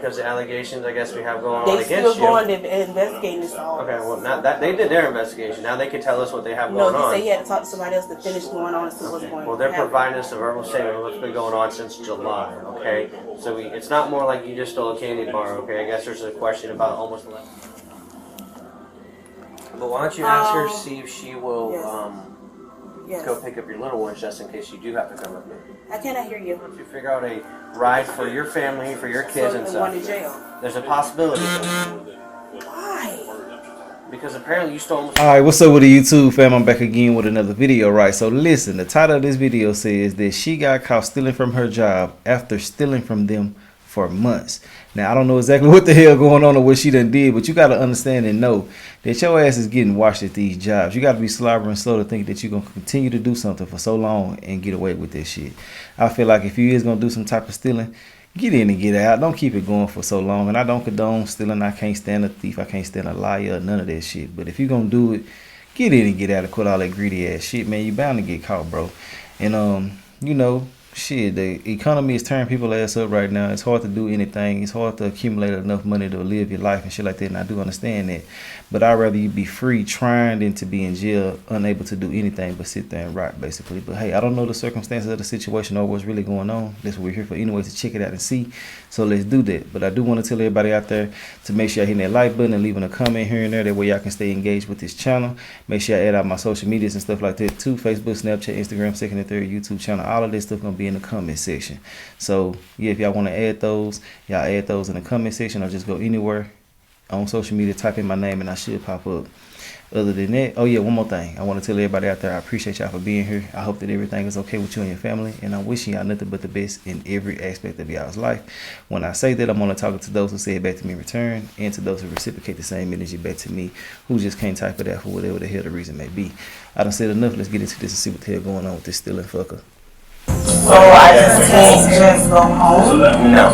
because the allegations I guess we have going on They against you. still going to investigate this all. Okay, well, now that they did their investigation. Now they can tell us what they have going No, on. he said he had to talk to somebody else to finish going on and see what's going on. Well, they're providing us a verbal statement of what's been going on since July, okay? So it's not more like you just stole a candy bar, okay? I guess there's a question about almost 11. But why don't you ask her, see if she will go pick up your little ones just in case you do have to come with me. I cannot hear you. Why don't you figure out a ride for your family, for your kids and stuff? One in jail. There's a possibility. Why? Because apparently you stole. Alright, what's up with the YouTube fam? I'm back again with another video, right? So listen, the title of this video says that she got caught stealing from her job after stealing from them for months. Now, I don't know exactly what the hell going on or what she done did, but you got to understand and know that your ass is getting watched at these jobs. You got to be slobbering slow to think that you're going to continue to do something for so long and get away with this shit. I feel like if you is going to do some type of stealing, get in and get out. Don't keep it going for so long. And I don't condone stealing. I can't stand a thief. I can't stand a liar. None of that shit. But if you're going to do it, get in and get out and quit all that greedy ass shit, man. You bound to get caught, bro. And, you know, shit, the economy is tearing people ass up right now. It's hard to do anything. It's hard to accumulate enough money to live your life and shit like that. And I do understand that. But I'd rather you be free trying than to be in jail, unable to do anything but sit there and rot, basically. But hey, I don't know the circumstances of the situation or what's really going on. That's what we're here for anyway, to check it out and see. So let's do that. But I do want to tell everybody out there to make sure you're hitting that like button and leaving a comment here and there. That way y'all can stay engaged with this channel. Make sure I add out my social medias and stuff like that too. Facebook, Snapchat, Instagram, second and third YouTube channel. All of this stuff going to be in the comment section. So yeah, if y'all want to add those, y'all add those in the comment section or just go anywhere on social media, type in my name and I should pop up. Other than that, oh yeah, one more thing. I want to tell everybody out there, I appreciate y'all for being here. I hope that everything is okay with you and your family. And I'm wishing y'all nothing but the best in every aspect of y'all's life. When I say that, I'm only talking to those who say it back to me in return and to those who reciprocate the same energy back to me, who just can't type it out for whatever the hell the reason may be. I done said enough. Let's get into this and see what the hell going on with this stealing fucker. So I just can't just go home? No.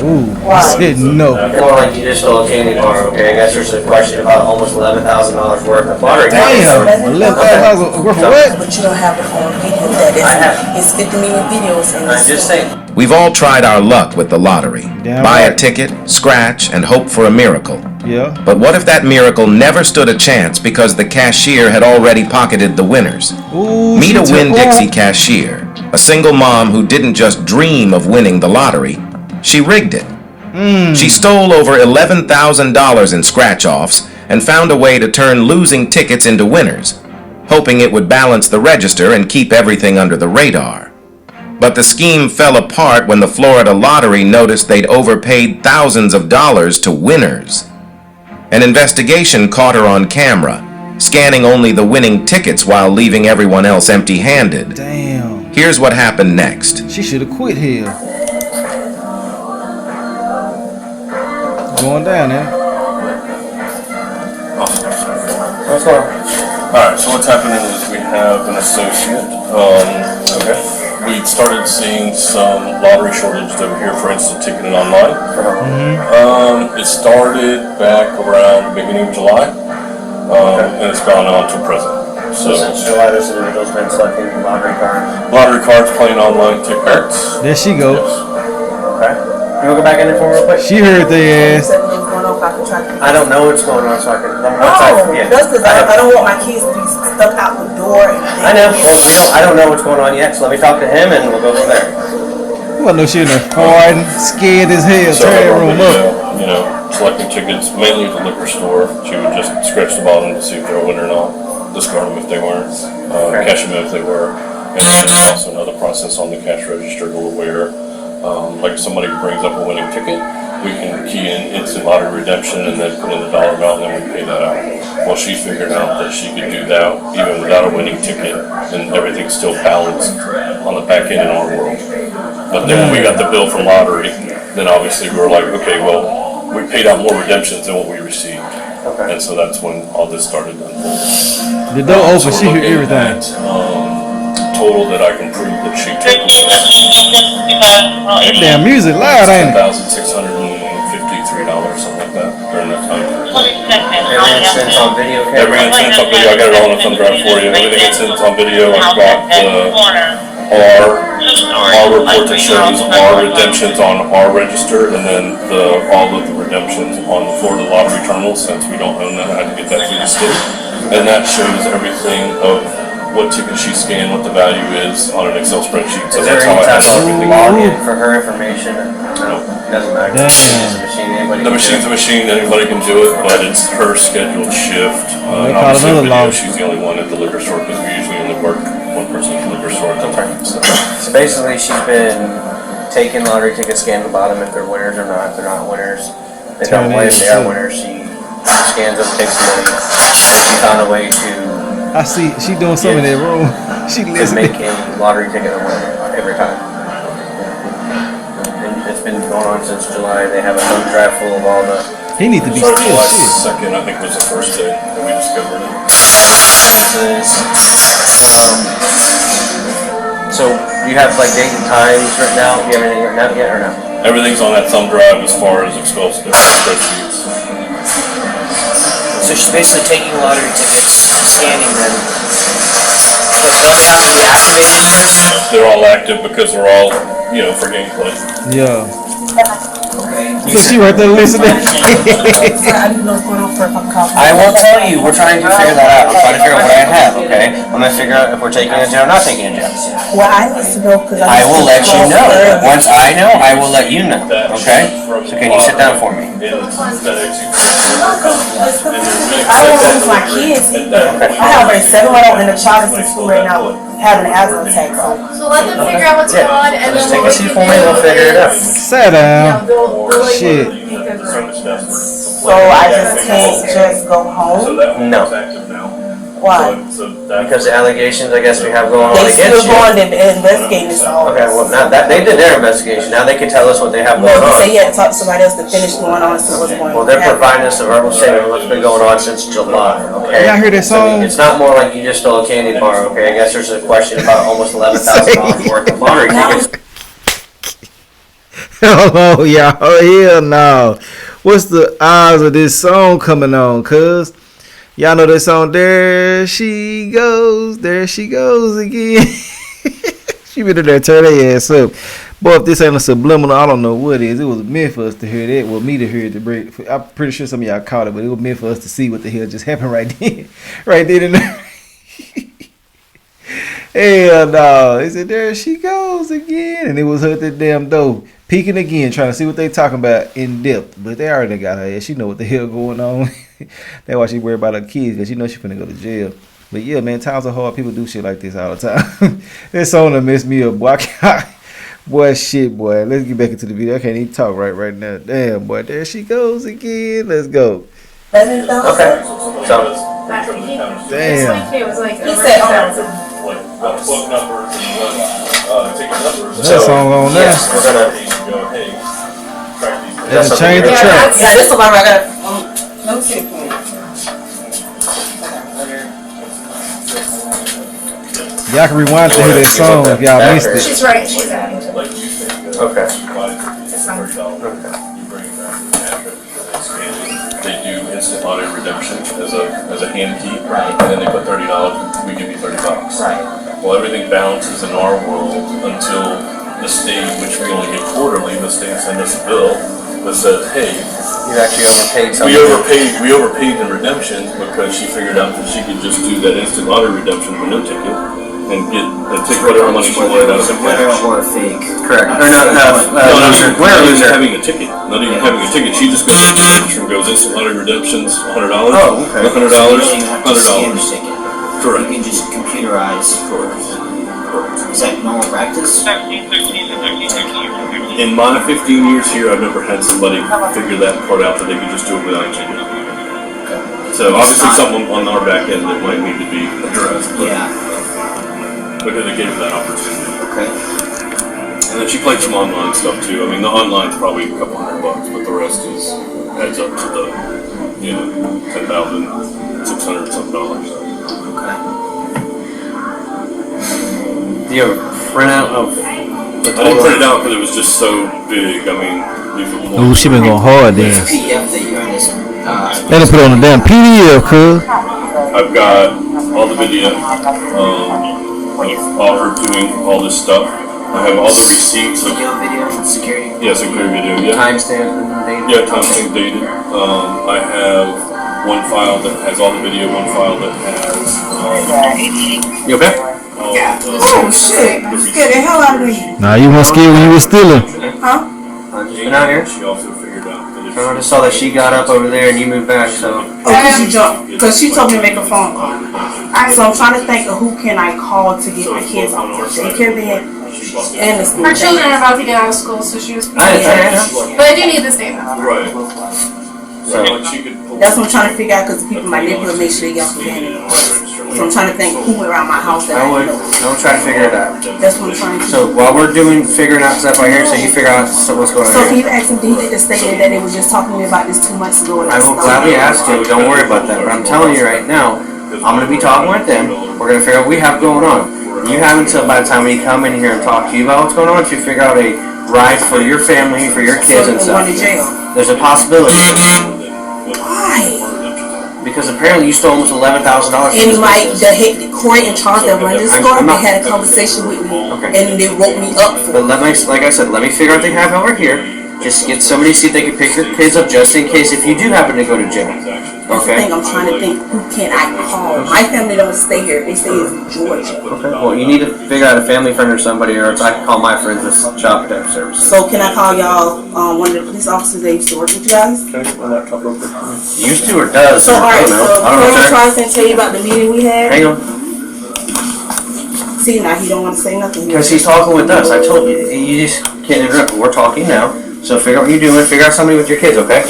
Ooh, I said no. More like you just stole a candy bar, okay? I guess there's a question about almost $11,000 worth of lottery. Damn, $11,000 worth of what? But you don't have the whole video that it's 50 million videos. I'm just saying. We've all tried our luck with the lottery. Damn Buy right. a ticket, scratch, and hope for a miracle. Yeah. But what if that miracle never stood a chance because the cashier had already pocketed the winners? Ooh, Meet a she took Winn-Dixie off. cashier, a single mom who didn't just dream of winning the lottery, she rigged it. She stole over $11,000 in scratch-offs and found a way to turn losing tickets into winners, hoping it would balance the register and keep everything under the radar. But the scheme fell apart when the Florida lottery noticed they'd overpaid thousands of dollars to winners. An investigation caught her on camera, scanning only the winning tickets while leaving everyone else empty-handed. Damn. Here's what happened next. She should have quit here. Going down there. What's going on? Alright, so what's happening is we have an associate. We started seeing some lottery shortages over here for instant ticketing online. It started back around the beginning of July, and it's gone on to present. So since July, this individual's been selecting lottery cards. Lottery cards, playing online tickets. There she goes. Okay. You want to go back in there for real quick? She heard their ass. I don't know what's going on, so I can. That's because I don't want my kids to be stuck out the door. I know. Well, I don't know what's going on yet, so let me talk to him and we'll go from there. Well, no, she in there farting, scared as hell, So tear over room up. you know, selecting tickets mainly at the liquor store. She would just scratch the bottom to see if they were a winner or not, discard them if they weren't, cash them if they were. And then there's also another process on the cash register where, like if somebody brings up a winning ticket, we can key in instant lottery redemption and then put in the dollar amount and then we pay that out. Well, she figured out that she could do that even without a winning ticket and everything's still balanced on the back end in our world. But then when we got the bill from lottery, then obviously we were like, okay, well, we paid out more redemptions than what we received. And so that's when all this started unfolding. The door open, So she we're hear looking everything. at, total that I can prove that she took That damn music loud, ain't it? $1,653, something like that, during that time. Every instance on video camera. Every instance on video, I got it all on a thumb drive for you. Everything instance on video, I've got our report that shows our redemptions on our register, and then all of the redemptions on the Florida lottery terminal, since we don't own that, I had to get that through the state. And that shows everything of what ticket she scanned, what the value is on an Excel spreadsheet. So Is there that's any how I type have of everything. login for her information? No, it doesn't matter. Damn. It's a machine, anybody The can do machine's it. a machine, anybody can do it, but it's her scheduled shift. They And call obviously another the video, log. she's the only one at the liquor store, because we usually only work one person at the liquor store at the time. So. So basically, she's been taking lottery tickets, scanning the bottom if they're winners or not. If they're not winners, they don't win. If they are winners, she scans them, takes the money. She found a way to I see she doing something in that room. She make listening. a lottery ticket a winner every time. And it's been going on since July. They have a thumb drive full of all the He need to be still July shit. 2nd, I think, was the first day that we discovered it. expenses. So you have like date and times written out? Do you have anything written out yet or no? Everything's on that thumb drive as far as Excel spreadsheets. So she's basically taking lottery tickets, scanning them. But none have to be activated in there? They're all active because they're all, for gameplay. Yeah. Okay. So she right there listening. I need to know what's going on for a cup of coffee. I will tell you, we're trying to figure that out. I'm trying to figure out what I have, okay? I'm gonna figure out if we're taking a jail or not taking a jail. Well, I need to know because I will let you know. Once I know, I will let you know, okay? So can you sit down for me? I don't want to lose my kids either. I have a 7-year-old and a child that's in school right now having an asthma attack. So let them figure out what's going on, and Just then take a seat for me, we'll figure it out. Sit down. Shit. So I just can't just go home. No. Why? Because the allegations, I guess, we have going on They still against you. going to investigate this all. Okay, well, now that, they did their investigation, now they can tell us what they have going Well, you say on. you had to talk to somebody else to finish going on and see what's going on. Well, they're providing us a verbal statement of what's been going on since July, okay? Y'all hear that So, I mean, song? it's not more like you just stole a candy bar, okay? I guess there's a question about almost $11,000 worth of lottery tickets. Hello, y'all. Hell no. What's the odds of this song coming on, cuz? Y'all know that song, There She Goes again. She been in there, turn their ass up. Boy, if this ain't a subliminal, I don't know what it is. It was meant for us to hear that. Well, me to hear it. I'm pretty sure some of y'all caught it, but it was meant for us to see what the hell just happened right then. Right then and there. Hell no. They said, there she goes again. And it was her at the damn door, peeking again, trying to see what they talking about in depth. But they already got her ass. She know what the hell going on. That's why she worried about her kids, because she know she finna go to jail. But yeah, man, times are hard. People do shit like this all the time. That song done messed me up, boy. Boy, shit, boy. Let's get back into the video. I can't even talk right now. Damn, boy. There she goes again. Let's go. Okay, so, Damn. It was like He said, Book numbers, ticket numbers. That song on there. yes, we're gonna, They done changed the Yeah, track. yeah, this is my I got. No shit. Y'all can rewind to hear that song if y'all missed it. she's right. She's at it. okay. They do instant auto redemption as a hand key, and then they put $30. We give you $30. Well, everything balances in our world until the state, which we only get quarterly, the state sends us a bill that says, hey, You actually overpaid something. we overpaid the redemptions because she figured out that she could just do that instant auto redemption with no ticket and take whatever money she wanted out of the cash. Or a fake. Correct. Or Not even having a ticket. Not even having a ticket. She just goes to the register and goes instant auto redemptions, $100. Oh, okay. $100, You don't have to scan the $100. ticket. Correct. You can just computerize. Is that normal practice? In my 15 years here, I've never had somebody figure that part out that they could just do it without a ticket. So obviously something on our back end that might need to be addressed, but Yeah. because it gave her that opportunity. Okay. And then she played some online stuff too. I mean, the online's probably a couple $100, but the rest adds up to the, $10,600 something dollars. Okay. Do you have a printout of the I didn't print it out because it was just so big. I mean, these are Ooh, she been going hard then. PDF that you're in this. They done put it on the damn PDF, cuz. I've got all the video. while her doing all this stuff. I have all the receipts of Video and security. security video. Yeah, Timestamp and date. yeah, timestamp dated. I have one file that has all the video, one file that has You okay? all Oh shit! You scared the hell out of me. Nah, you weren't scared when you was stealing. Huh? Just been out here. She also figured out that if I just saw that she got up over there and you moved back, so. Oh, cause you jumped. Cause she told me to make a phone call. So I'm trying to think of who can I call to get my kids off the daycare bed and the school. Her children are about to get out of school, so she was. I But I do need this data. right. So- Like she could pull That's what I'm trying to figure out because the people in my neighborhood make sure they get off the bed. So I'm trying to think who around my house that I I would, know. I would try to figure it out. That's what I'm trying to do. So while we're figuring out stuff right here, so you figure out what's going So on can here. you ask him, did he get the statement that they was just talking to me about this 2 months ago? And I will gladly ask him, don't worry about that, but I'm telling you right now, I'm gonna be talking with them, we're gonna figure out what we have going on. You have until by the time we come in here and talk to you about what's going on, to figure out a ride for your family, for your kids and So stuff. going to jail. There's a possibility, Why? because apparently you stole almost $11,000 from And this Mike, business. the Corey in charge that run this store, they had a conversation with me, Okay. and they wrote me up for But it. like I said, let me figure out what they have over here. Just get somebody, see if they can pick your kids up just in case if you do happen to go to jail. That's the Okay? thing, I'm trying to think, who can I call? My family don't stay here, they stay in Georgia. Okay. Well, you need to figure out a family friend or somebody, or else I can call my friends with Child Protective Services. So can I call y'all, one of the police officers that used to work with you guys? Can I get my laptop real quick? Used to or does? So alright, I don't know. so I don't Corey know. Charles can tell you about the meeting we had? Hang on. See, now he don't want to say nothing. Because he's talking with us. I told you. You just can't interrupt. We're talking now. So figure out what you're doing. Figure out somebody with your kids, okay?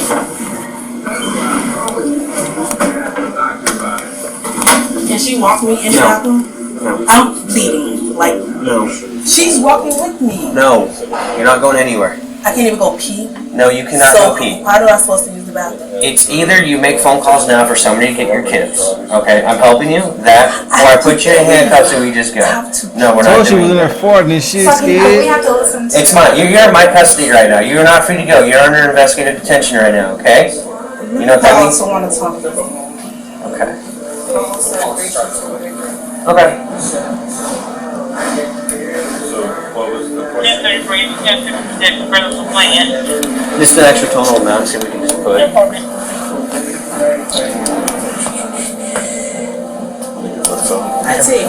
Can she walk me in the No. bathroom? No. I'm bleeding, like, No. she's walking with me. No. You're not going anywhere. I can't even go pee. No, you cannot So go pee. how do I supposed to use the bathroom? It's either you make phone calls now for somebody to get your kids. Okay? I'm helping you. That, or I put you in handcuffs and we just go. No, we're not Told she was doing in there that. farting and shit, We scared. have to listen to. It's mine. You're in my custody right now. You're not free to go. You're under investigative detention right now, okay? You know what that I means? also want to talk to them. Okay. Okay. So what was the question? This is the extra total amount, see if we can just put. I see.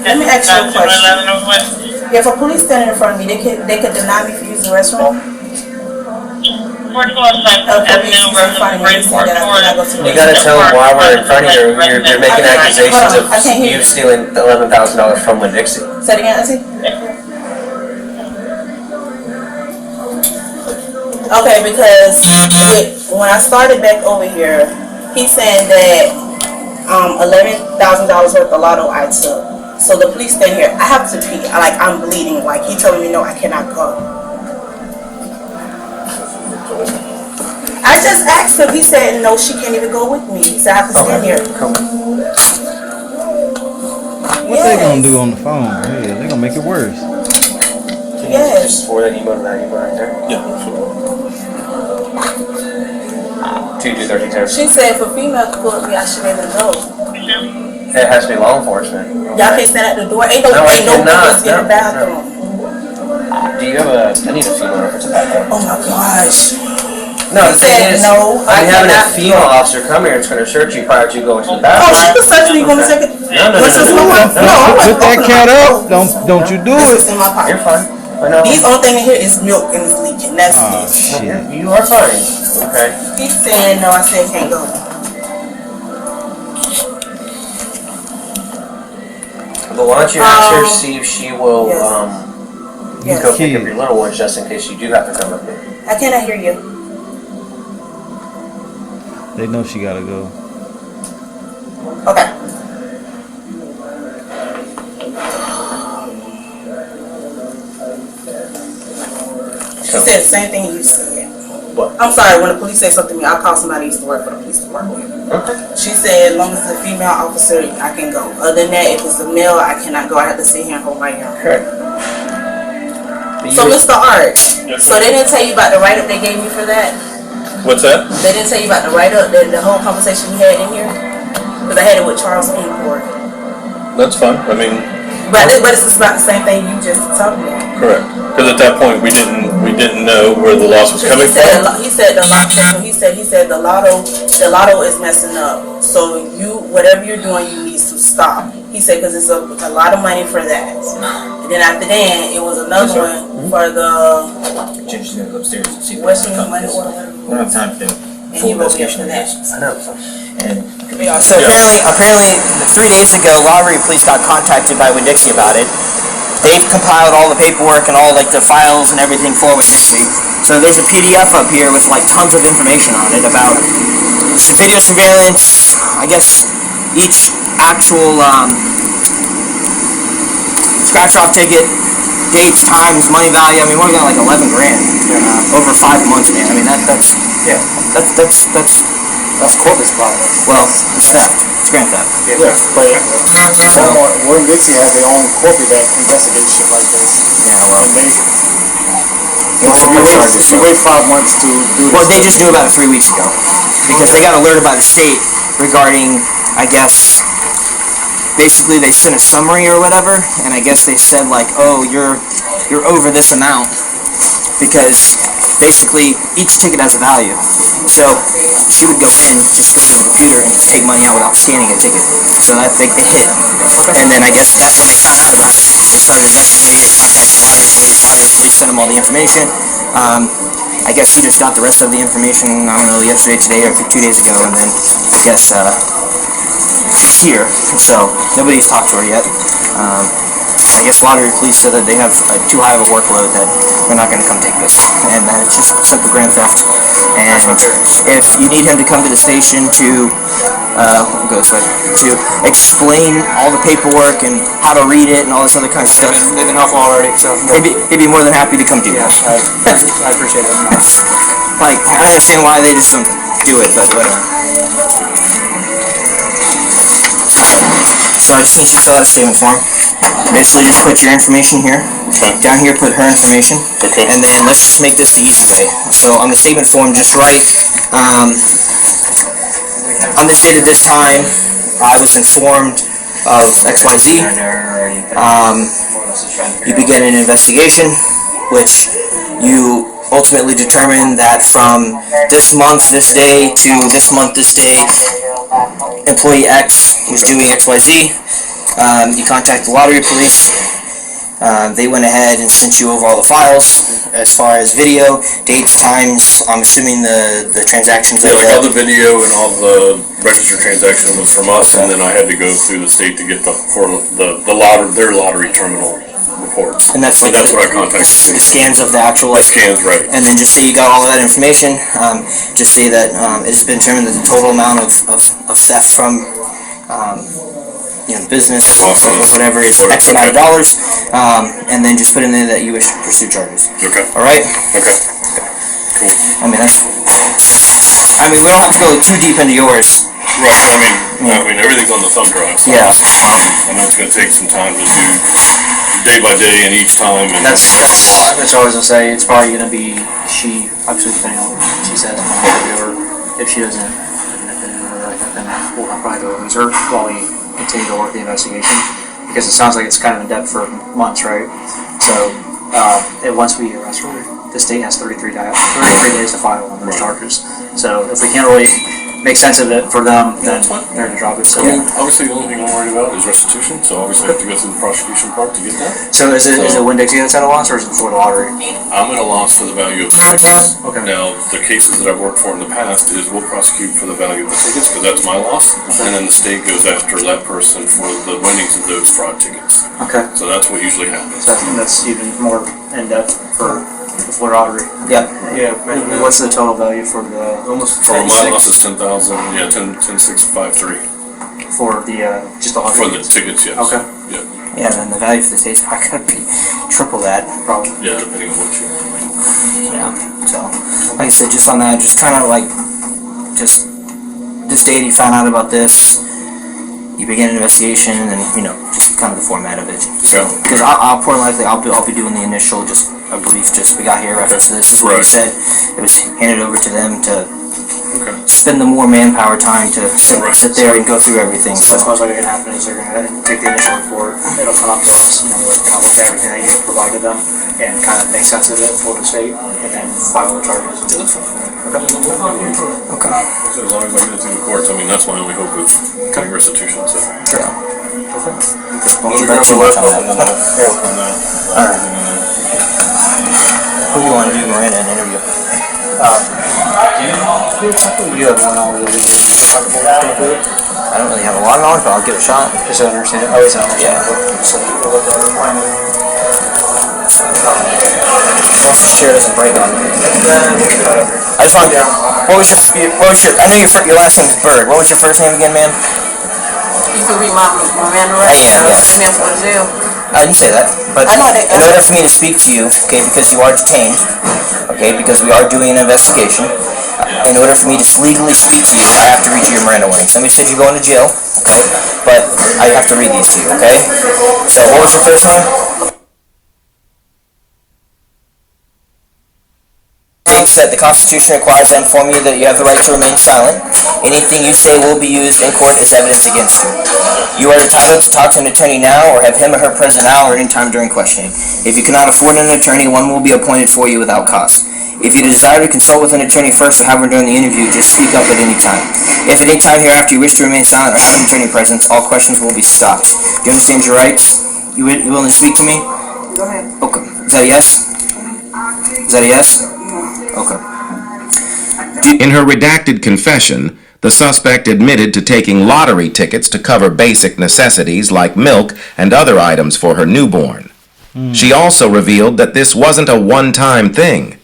Let me ask you a question. If a police standing in front of me, they could deny me for using the restroom? A police is in front of me, they say that I cannot go to the You gotta tell them why we're in front of you. You're making accusations of I can't hear you you. stealing the $11,000 from Winn-Dixie. Say it again, Auntie? Okay, because when I started back over here, he's saying that $11,000 worth of lotto I took. So the police stand here. I have to pee. I'm bleeding. Like he telling me no, I cannot go. I just asked him. He said no, she can't even go with me. He said I have to stand here. Cool. What they gonna do on the phone? Yeah, they gonna make it worse. Can you Yes. just forward that email to that email right there? Yeah, sure. 2232. She said for female to pull me, I should be able to go. It has to be law enforcement. Y'all can't stand at the door. Ain't no No, I ain't no cannot. doors in No, the bathroom. Do you have I need a female reference back there. Oh my gosh. No, He the thing said is, no, I I'm having a cannot female go. officer come here, it's gonna search you prior to going to the Oh, bathroom. she was searching me. You want me to take it? No, no, What's no, this no, in my no, pocket? No, I wasn't Put that opening cat my up. pocket. Don't you do This is it. in my You're pocket. fine. I know. These only thing in here is milk and it's leaking. That's Oh it. shit. You are fine. Okay. He's saying no. I said can't go. But why don't you ask her, see if she will, Yes. you go Yes. pick up your little ones just in case you do have to come with me. I cannot hear you. They know she gotta go. Okay. She said the same thing you said. What? I'm sorry, when the police say something to me, I'll call somebody who used to work for the police department. Okay. She said as long as it's a female officer, I can go. Other than that, if it's a male, I cannot go. I have to sit here and hold my hair. Correct. So Mr. Art, so they didn't tell you about the write-up they gave me for that? What's that? They didn't tell you about the write-up, the whole conversation we had in here? Because I had it with Charles Incord. That's fine. I mean, But it's about the same thing you just talked about. correct. Because at that point, we didn't know where the loss was coming from. He said the lotto. He said the lotto is messing up. So whatever you're doing, you need to stop. He said because it's a lot of money for that. And then after that, it was another one for the Just go upstairs and see Western what's money coming. order. We don't have time to do full investigation of that. And So apparently 3 days ago, Lottery Police got contacted by Winn-Dixie about it. They've compiled all the paperwork and all like the files and everything for Winn-Dixie. So there's a PDF up here with like tons of information on it about video surveillance. I guess each actual scratch-off ticket, dates, times, money value. I mean, we're looking at like 11 grand over 5 months, man. I mean that's corpus problem. Well, it's theft. It's grand theft. Yes, but Winn-Dixie has their own corporate that investigates shit like this. Yeah, well. And they charges, you wait 5 months to do this. Well, they just knew about it 3 weeks ago because they got alerted by the state regarding, I guess, basically they sent a summary or whatever, and I guess they said like, oh, you're over this amount because basically each ticket has a value. So she would go in just from the computer and take money out without scanning a ticket. So that it hit, and then I guess that's when they found out about it. They started investigating. They sent them all the information. I guess she just got the rest of the information, I don't know, yesterday, today, or 2 days ago, and then I guess she's here, so nobody's talked to her yet. I guess Lottery Police said that they have too high of a workload that they're not going to come take this, and that it's just simple grand theft. And if you need him to come to the station to explain all the paperwork and how to read it and all this other kind of stuff, They've been helpful already, so he'd be more than happy to come do that. I appreciate it. Like, I understand why they just don't do it, but whatever. So I just need you to fill out a statement form. Basically, just put your information here. Okay. Down here, put her information. Okay. And then let's just make this the easy way. So on the statement form, just write, on this date at this time, I was informed of XYZ. You begin an investigation, which you ultimately determine that from this month, this day, to this month, this day, employee X was doing XYZ. You contact the Lottery Police. They went ahead and sent you over all the files as far as video, dates, times. I'm assuming the transactions. Yeah, all the video and all the registered transaction was from us, and then I had to go through the state to get their lottery terminal reports. And that's so like that's where I contacted the scans of the actual the scans, right? And then just say you got all of that information. Just say that it has been determined that the total amount of theft from business or whatever is X amount of dollars, and then just put in there that you wish to pursue charges. Okay. All right. Okay. Cool. I mean we don't have to go too deep into yours. Right. I mean everything's on the thumb drive. So Yeah. I know it's going to take some time to do day by day and each time. And That's what I was gonna say. It's probably gonna be she, obviously depending on what she says, or if she doesn't, then we'll probably go with her while we continue to work the investigation, because it sounds like it's kind of in depth for months, right? So once we arrest her, the state has 33 days to file on those charges. So if we can't really make sense of it for them, then they're gonna drop it. So, obviously, the only thing I'm worried about is restitution. So obviously, I have to go through the prosecution part to get that. so is it Winn-Dixie that's at a loss, or is it Florida Lottery? I'm at a loss for the value of the tickets. Okay. Now, the cases that I've worked for in the past is we'll prosecute for the value of the tickets because that's my loss, and then the state goes after that person for the winnings of those fraud tickets. Okay. So that's what usually happens. So that's even more in depth for the Florida Lottery. Yeah. And what's the total value for the For my loss is 10,000. Yeah, 10,653 for the just the lottery? for the tickets. Yes. Okay. Yeah. Yeah, and the value for the state's probably gonna be triple that. Probably. Yeah, depending on what you. Yeah. So, like I said, just on that, just kind of like, just this date you found out about this, you begin an investigation, and just kind of the format of it. So, because I'll more likely I'll be doing the initial just a brief. Just we got here reference to this. This is what you said. It was handed over to them to spend the more manpower time to sit there and go through everything. So that's So most likely gonna happen is they're gonna take the initial report, it'll come up to us, and then we'll kind of look at everything that you provided them and kind of make sense of it for the state, and then file the charges. okay. So as long as I get it to the courts, I mean, that's my only hope of getting restitution, so. Yeah. Let me Not grab too my much on laptop that. and then I'll work on that. Who do you want to do Miranda an interview? You have one hour to do it. I don't really have a lot of knowledge, but I'll give it a shot. Just so I understand it. Oh, it's not. Yeah. So we'll look at it. This chair doesn't break on me. I just want. What was your? I know your last name is Bird. What was your first name again, ma'am? You can read my man right. Yes. Man for the jail. I didn't say that, but I know that. in order for me to speak to you, okay, because you are detained, okay, because we are doing an investigation, in order for me to legally speak to you, I have to read you your Miranda warnings. Somebody said you're going to jail, okay, but I have to read these to you, okay? So, what was your first name? States that the Constitution requires I inform you that you have the right to remain silent. Anything you say will be used in court as evidence against you. You are entitled to talk to an attorney now or have him or her present now or any time during questioning. If you cannot afford an attorney, one will be appointed for you without cost. If you desire to consult with an attorney first or have one during the interview, just speak up at any time. If at any time hereafter you wish to remain silent or have an attorney present, all questions will be stopped. Do you understand your rights? You willing to speak to me? Go ahead. Okay. Is that a yes? Is that a yes? Okay. In her redacted confession, the suspect admitted to taking lottery tickets to cover basic necessities like milk and other items for her newborn. She also revealed that this wasn't a one-time thing.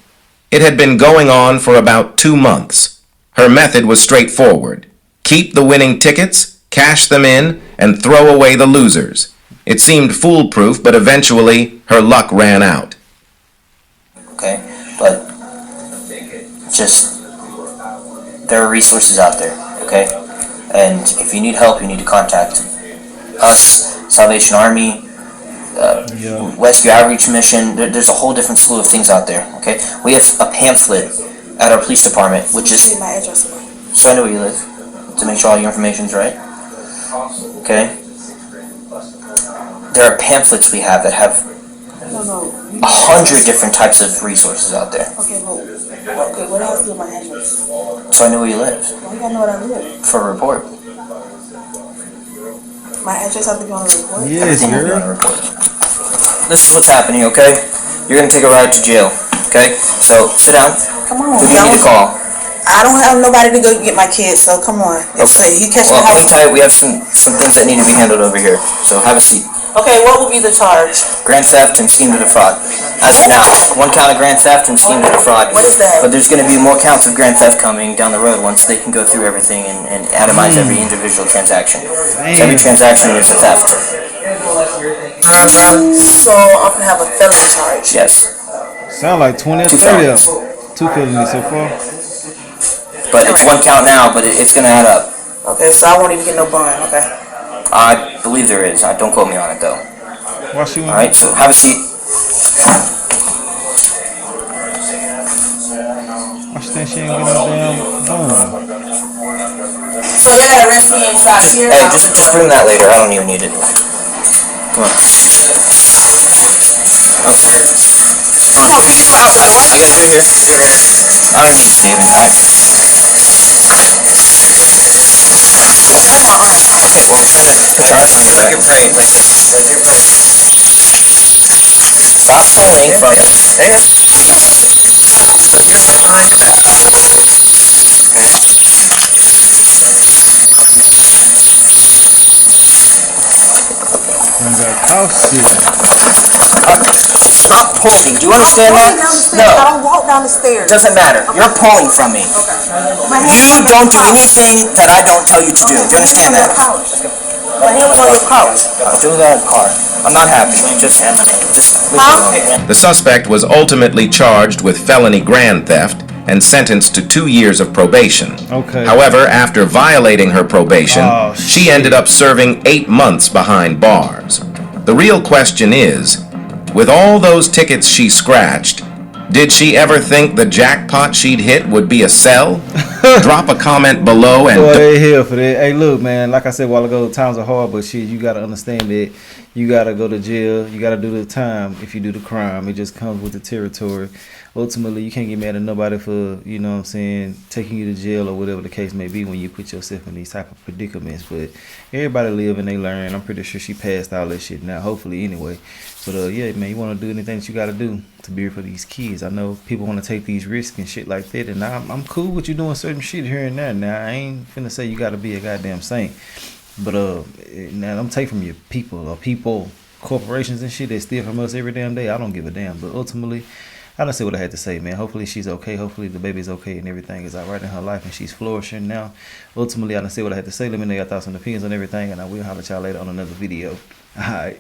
It had been going on for about 2 months. Her method was straightforward. Keep the winning tickets, cash them in, and throw away the losers. It seemed foolproof, but eventually her luck ran out. Okay, but just there are resources out there, okay? And if you need help, you need to contact us, Salvation Army, Rescue Outreach Mission. There's a whole different slew of things out there, okay? We have a pamphlet at our police department, which is My address. so I know where you live, to make sure all your information's right, okay? There are pamphlets we have that have No. 100 different types of resources out there, Okay, well, okay, what else do my address? so I know where you live, Why you gotta know what I live? for a report. My address has to be on the report? Yes, Everything will be on girl. a report. This is what's happening, okay? You're gonna take a ride to jail, okay? So, sit down. Come on. Who do you need to call? I don't have nobody to go get my kids, so come on. It's you catch Well, the hang house. tight, we have some things that need to be handled over here, so have a seat. Okay, what will be the charge? Grand theft and scheme to defraud. As of now, 1 count of grand theft and scheme to defraud. What is that? But there's gonna be more counts of grand theft coming down the road once they can go through everything and itemize every individual transaction. So every transaction is a theft. So I'm gonna have a felony charge. Yes. Sound like 20 or 2 30 of felonies. them. 2 felonies so far. But it's 1 count now, but it's gonna add up. Okay, so I won't even get no bond, okay? I believe there is. Don't quote me on it though. Why she want? Alright, so have a seat. Why she think she ain't getting no damn bond? So they gotta arrest me inside here? Hey, just bring that later. I don't even need it. Come on. Come on, pick it up. I got it right here. I don't need you, David. Put your arms on your right. Stop pulling from it. Bring that house here. Stop pulling. Do you understand that? I No. don't walk down the stairs. It doesn't matter. You're pulling from me. My hand You don't do anything that I don't tell you to do. Do you understand that? My hand was on your couch. I'll do that in the car. I'm not happy. Just leave me alone. The suspect was ultimately charged with felony grand theft and sentenced to 2 years of probation. Okay. However, after violating her probation, Oh, she ended up serving 8 months behind bars. The real question is, with all those tickets she scratched, Did she ever think the jackpot she'd hit would be a cell? Drop a comment below and... Boy, they here for that. Hey, look, man, like I said a while ago, times are hard, but shit, you got to understand that you got to go to jail. You got to do the time if you do the crime. It just comes with the territory. Ultimately, you can't get mad at nobody for, you know what I'm saying, taking you to jail or whatever the case may be when you put yourself in these type of predicaments. But everybody live and they learn. I'm pretty sure she passed all that shit now, hopefully anyway. But yeah, man, you want to do anything that you got to do to be here for these kids. I know people want to take these risks and shit like that, and I'm cool with you doing certain shit here and there. Now, I ain't finna say you got to be a goddamn saint. But now I'm taking from your people, corporations and shit that steal from us every damn day. I don't give a damn. But ultimately, I don't say what I had to say, man. Hopefully she's okay. Hopefully the baby's okay and everything is all right in her life and she's flourishing now. Ultimately, I don't say what I had to say. Let me know your thoughts and opinions on everything, and I will holler at y'all later on another video. All right.